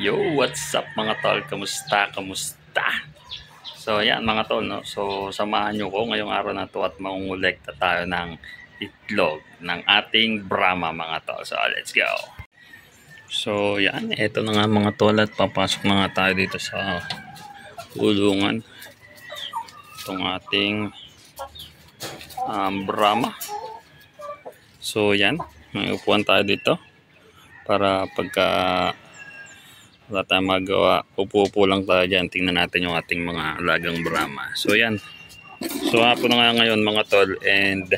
Yo, what's up mga tol? Kamusta? Kamusta? So, ayan mga tol, no? So, samahan nyo ko ngayong araw na to at mangungulekta tayo ng itlog ng ating Brahma mga tol. So, let's go! So, yan. Ito na nga mga tol at papasok na nga tayo dito sa kulungan. Itong ating Brahma. So, yan. May upuan tayo dito para pagka wala tayong magawa, upo-upo lang tayo dyan. Tingnan natin yung ating mga alagang Brahma. So yan, so hapon na nga ngayon mga tol, and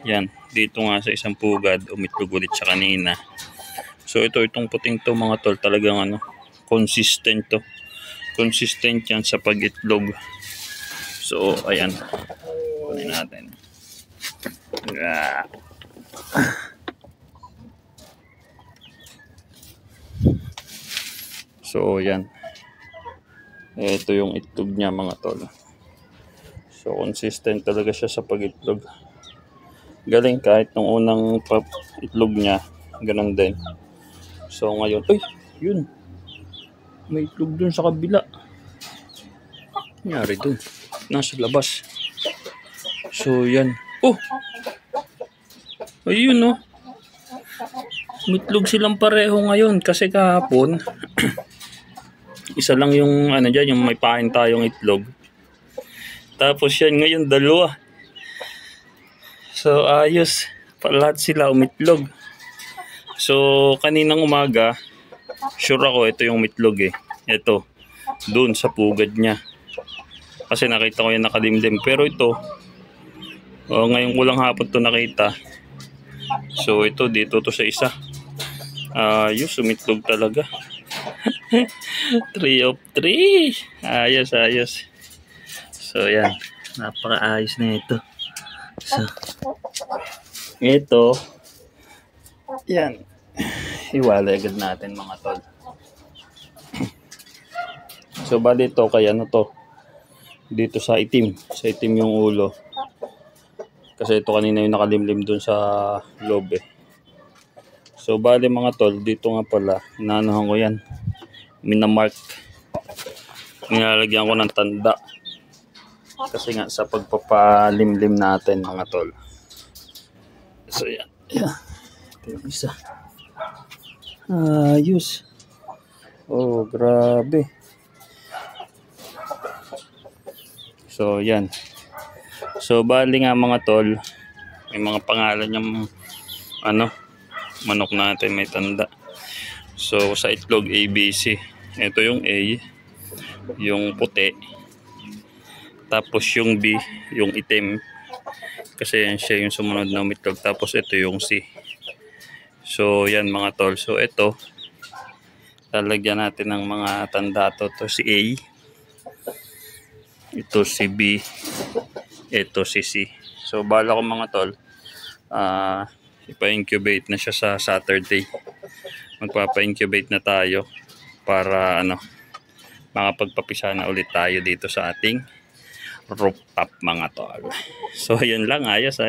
yan, dito nga sa isang pugad umitlog ulit siya kanina. So itong puting to mga tol, talagang consistent to, consistent yan sa pag-itlog. So ayan, kunin natin. So yan, ito yung itlog niya mga tol. So consistent talaga siya sa pag-itlog. Galing kahit nung unang itlog niya, ganun din. So ngayon, ay, yun, may itlog dun sa kabila. Nangyari dun, nasa labas. So yan, oh, ayun itlog silang pareho ngayon kasi kahapon isa lang yung dyan, yung may pain tayong itlog. Tapos yan ngayon dalawa. So ayos, lahat sila umitlog. So kaninang umaga, sure ako ito yung umitlog Ito, doon sa pugad niya. Kasi nakita ko yung nakalimlim. Pero ito, ngayon ko lang hapon to nakita. So ito, dito to sa isa. Ayos, umitlog talaga. 3 of 3. Ayos, ayos. So yan, napaka-ayos na ito. So ito, yan, iwalay agad natin mga tol. So bali ito, kaya to dito sa itim yung ulo. Kasi ito kanina yung nakalimlim dun sa loob So bali mga tol, dito nga pala, inaanohan ko yan, minamark, nilalagyan ko ng tanda. Kasi nga sa pagpapalimlim natin mga tol. So yan, yan. Ito yung isa. Ayos. Oh, grabe. So yan. So bali nga mga tol, may mga pangalan yung manok natin, may tanda. So sa itlog ABC, ito yung A, yung puti, tapos yung B, yung itim, kasi yan siya yung sumunod na umitlog. Tapos ito yung C. So yan mga tol, so ito lalagyan natin ng mga tanda to si A, ito si B, ito si C. So bala ko mga tol, ipa-incubate na siya sa Saturday. Magpapa-incubate na tayo para makapagpapisa na ulit tayo dito sa ating rooftop mga tol. So ayun lang, ayos.